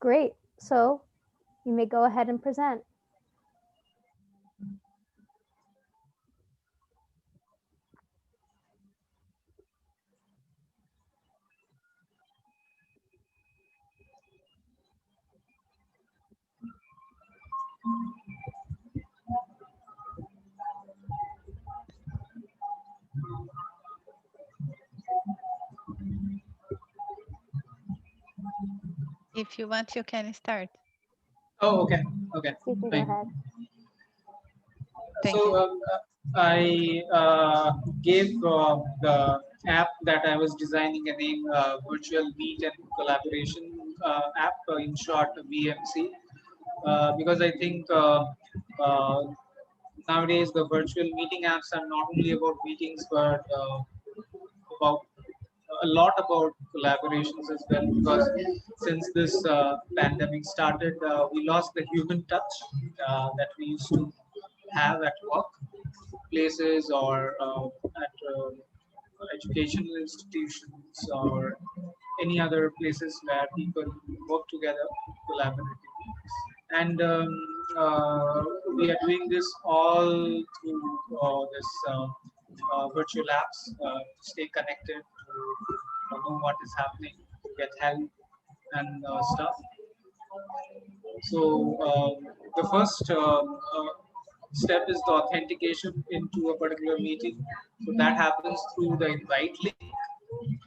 Great. So you may go ahead and present. If you want, you can start. Oh, okay. Okay. You can go Fine. ahead. Thank So you. I gave the app that I was designing a name, Virtual Meet and Collaboration app, in short VMC, because I think uh, nowadays the virtual meeting apps are not only about meetings but about a lot about collaborations as well, because since this pandemic started, we lost the human touch that we used to have at work places or at educational institutions or any other places where people work together collaboratively. And we are doing this all through this virtual apps to stay connected, to know what is happening, to get help and stuff. So the first step is the authentication into a particular meeting. So that happens through the invite link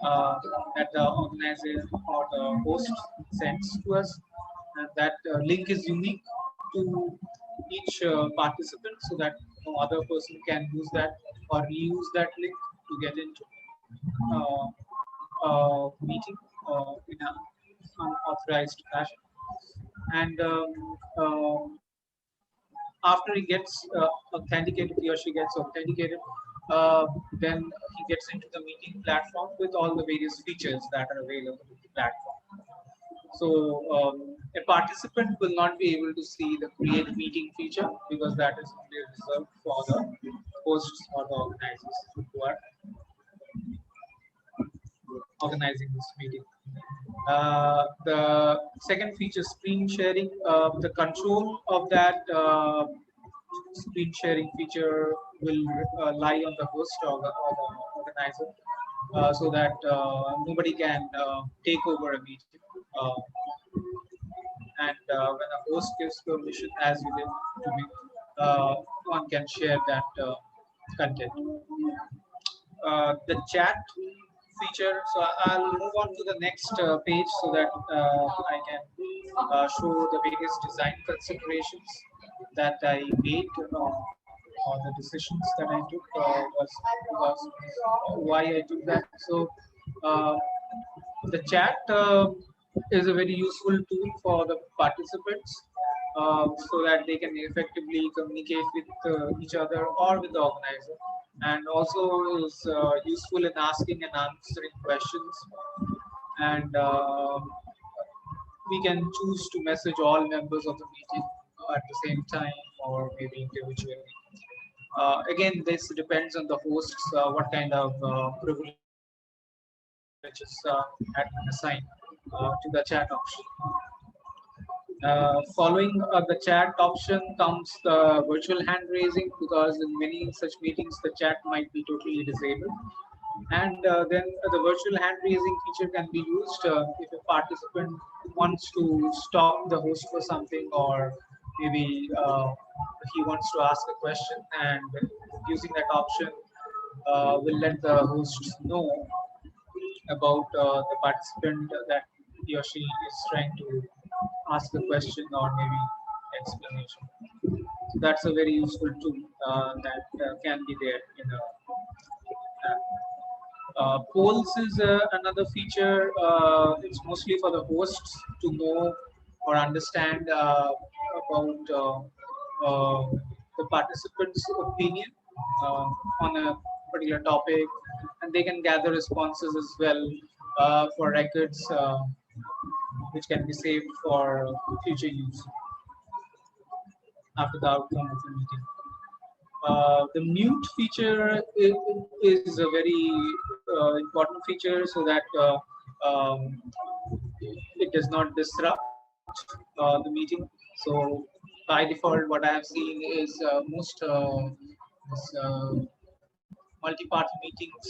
that the organizer or the host sends to us. And that link is unique to each participant, so that no other person can use that or reuse that link to get into meeting in an unauthorized fashion. And after he gets authenticated, he or she gets authenticated, then he gets into the meeting platform with all the various features that are available in the platform. So a participant will not be able to see the create meeting feature, because that is only reserved for the hosts or the organizers who are organizing this meeting. The second feature, screen sharing, the control of that screen sharing feature will lie on the host or the organizer, so that nobody can take over a meeting. And when a host gives permission, as you did to me, one can share that content. The chat feature. So I'll move on to the next page so that I can show the various design considerations that I made, or the decisions that I took was why I took that. So uh, the chat is a very useful tool for the participants, so that they can effectively communicate with each other or with the organizer, and also is useful in asking and answering questions. And we can choose to message all members of the meeting at the same time or maybe individually. Again, this depends on the hosts, what kind of privileges had been assigned to the chat option. Following the chat option comes the virtual hand raising, because in many such meetings the chat might be totally disabled. And then the virtual hand raising feature can be used if a participant wants to stop the host for something, or maybe he wants to ask a question, and using that option will let the host know about the participant that he or she is trying to ask a question or maybe explanation. So that's a very useful tool that can be there in a app. Polls is another feature. It's mostly for the hosts to know or understand about the participants' opinion on a particular topic, and they can gather responses as well for records, which can be saved for future use after the outcome of the meeting. The mute feature is a very important feature, so that um, it does not disrupt the meeting. So by default, what I have seen is most multi-party meetings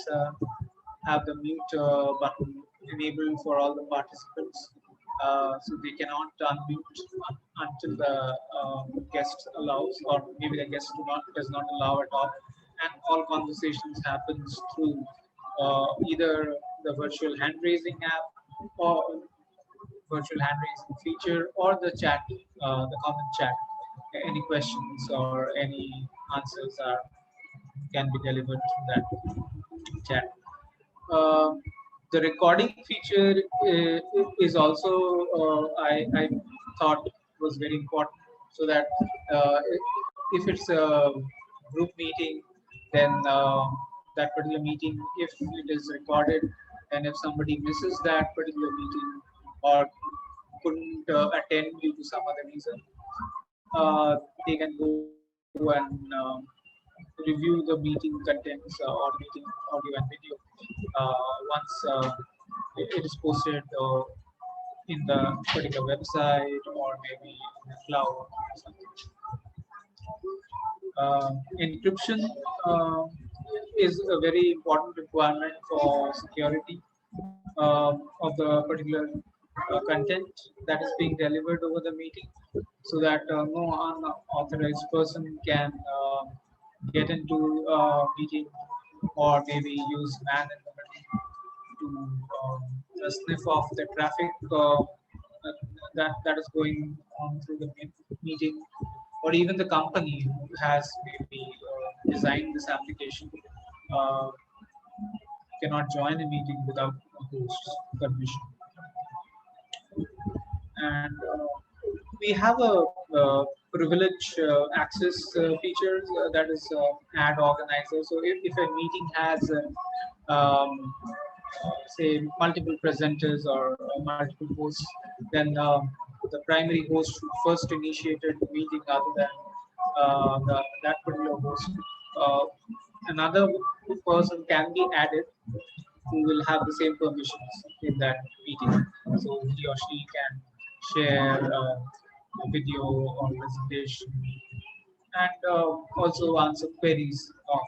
have the mute button enabled for all the participants. So they cannot unmute until the guest allows, or maybe the guest does not allow at all. And all conversations happens through either the virtual hand raising app or virtual hand raising feature or the chat, the comment chat. Any questions or any answers can be delivered through that chat. Um, the recording feature is also I thought was very important, so that if it's a group meeting, then that particular meeting, if it is recorded, and if somebody misses that particular meeting or couldn't attend due to some other reason, they can go and review the meeting contents or meeting audio and video once it is posted in the particular website or maybe in the cloud or something. Encryption is a very important requirement for security of the particular content that is being delivered over the meeting, so that no unauthorized person can get into meeting or maybe use man in the middle to sniff off the traffic that is going on through the meeting, or even the company who has maybe designed this application cannot join a meeting without a host's permission. And we have a privilege access feature that is ad organizer. So if a meeting has say multiple presenters or multiple hosts, then the primary host who first initiated the meeting, other than that particular host, uh, another person can be added who will have the same permissions in that meeting. So he or she can share a video or presentation, and also answer queries of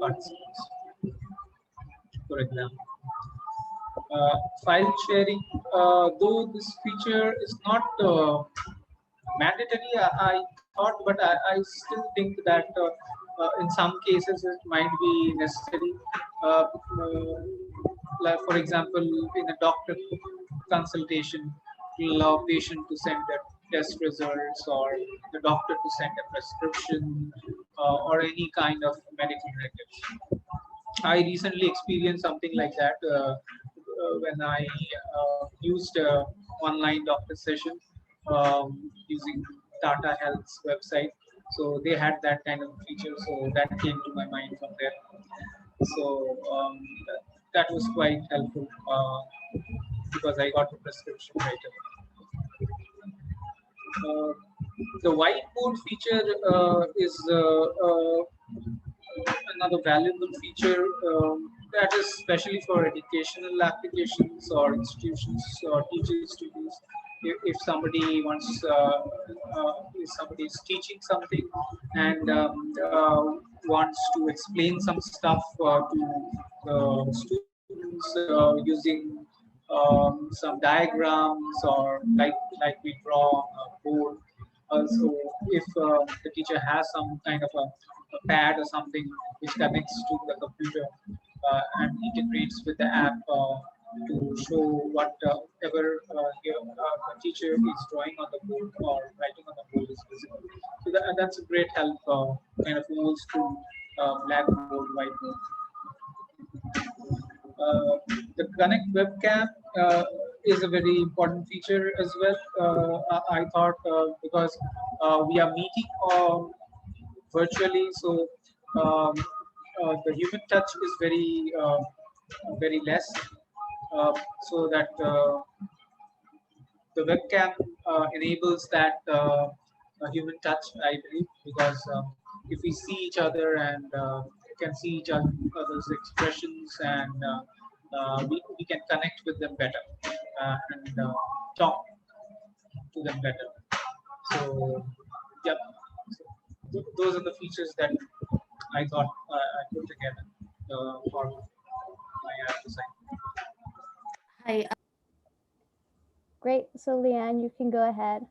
participants, for example. File sharing, though this feature is not mandatory, I thought, but I still think that in some cases it might be necessary. Like for example, in a doctor consultation, to allow patient to send their test results, or the doctor to send a prescription, or any kind of medical records. I recently experienced something like that when I used online doctor session using Tata Health's website. So they had that kind of feature, so that came to my mind from there. So that was quite helpful because I got the prescription right away. The whiteboard feature is another valuable feature that is especially for educational applications or institutions or teachers to use. If somebody wants, if somebody is teaching something and wants to explain some stuff to the students using some diagrams, or like we draw on a board. Also, if the teacher has some kind of a pad or something which connects to the computer and integrates with the app to show whatever the teacher is drawing on the board or writing on the board is visible. So that's a great help, kind of moves to blackboard, whiteboard. The Connect webcam is a very important feature as well. I thought because we are meeting virtually, so the human touch is very less, so that the webcam enables that human touch, I believe, because if we see each other and can see each other's expressions, and we can connect with them better and talk to them better. So, yep. So those are the features that I thought I put together for my app design. Hi. Great. So Leanne, you can go ahead.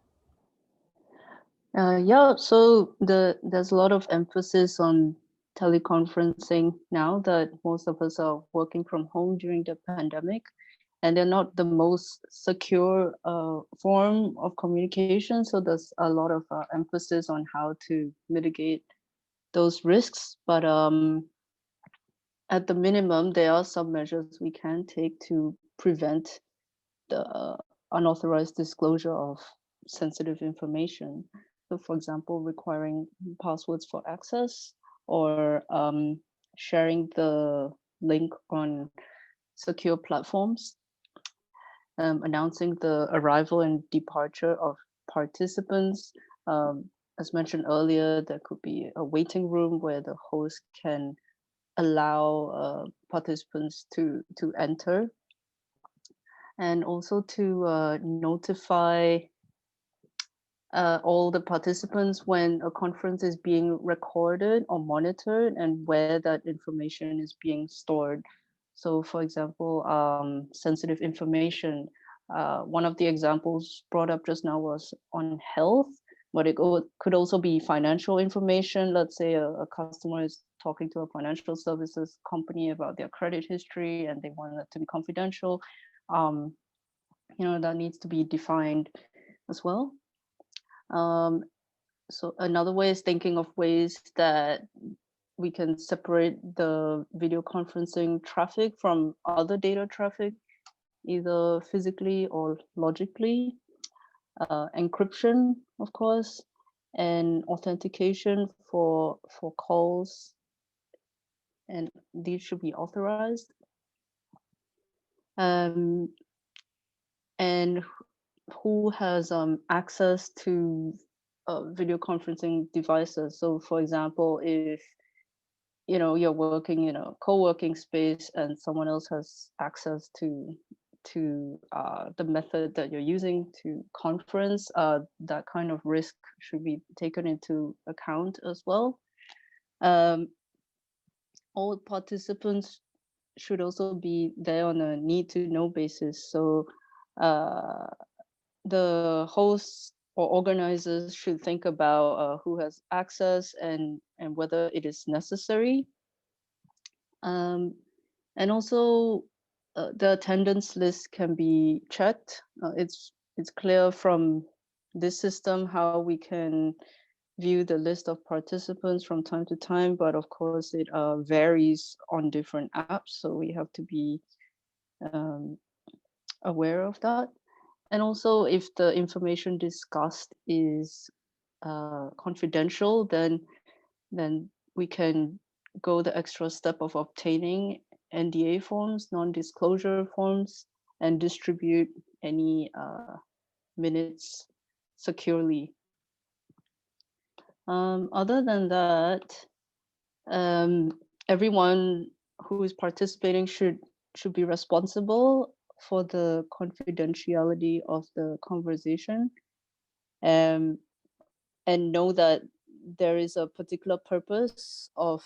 Yeah, so there's a lot of emphasis on teleconferencing now that most of us are working from home during the pandemic, and they're not the most secure form of communication. So there's a lot of emphasis on how to mitigate those risks. But at the minimum, there are some measures we can take to prevent the unauthorized disclosure of sensitive information. So, for example, requiring passwords for access or sharing the link on secure platforms, announcing the arrival and departure of participants. As mentioned earlier, there could be a waiting room where the host can allow participants to enter, and also to notify all the participants when a conference is being recorded or monitored and where that information is being stored. So, for example, sensitive information. One of the examples brought up just now was on health, but it could also be financial information. Let's say a customer is talking to a financial services company about their credit history and they want it to be confidential. Um, that needs to be defined as well. So another way is thinking of ways that we can separate the video conferencing traffic from other data traffic, either physically or logically. Encryption, of course, and authentication for calls, and these should be authorized. And who has access to video conferencing devices. So, for example, if you're working in a co-working space and someone else has access to the method that you're using to conference, that kind of risk should be taken into account as well. All participants should also be there on a need to know basis. So the hosts or organizers should think about who has access and whether it is necessary. And also, the attendance list can be checked. It's clear from this system how we can view the list of participants from time to time, but of course it varies on different apps, so we have to be aware of that. And also, if the information discussed is confidential, then we can go the extra step of obtaining NDA forms, non-disclosure forms, and distribute any minutes securely. Other than that, everyone who is participating should be responsible for the confidentiality of the conversation, and know that there is a particular purpose of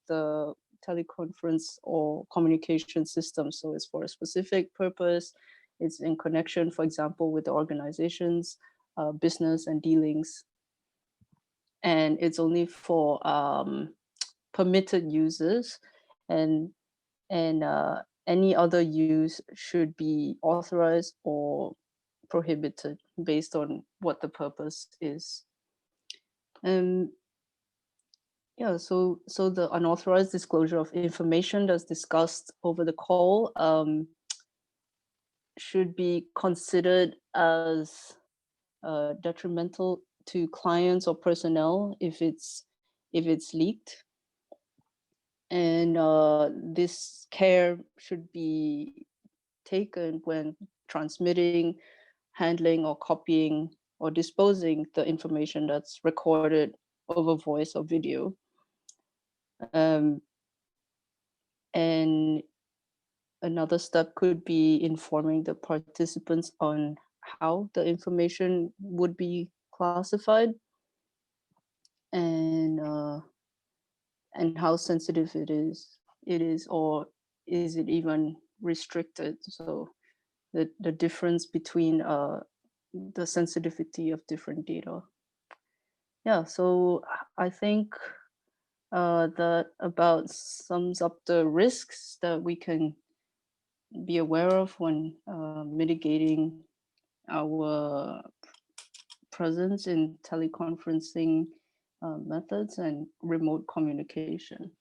the teleconference or communication system. So it's for a specific purpose. It's in connection, for example, with the organization's business and dealings. And it's only for permitted users, and any other use should be authorized or prohibited based on what the purpose is. Yeah, so the unauthorized disclosure of information that's discussed over the call should be considered as detrimental to clients or personnel if it's leaked. And this care should be taken when transmitting, handling, or copying or disposing the information that's recorded over voice or video. And another step could be informing the participants on how the information would be classified, and how sensitive it is, or is it even restricted? So the difference between the sensitivity of different data. Yeah, so I think that about sums up the risks that we can be aware of when mitigating our presence in teleconferencing methods and remote communication.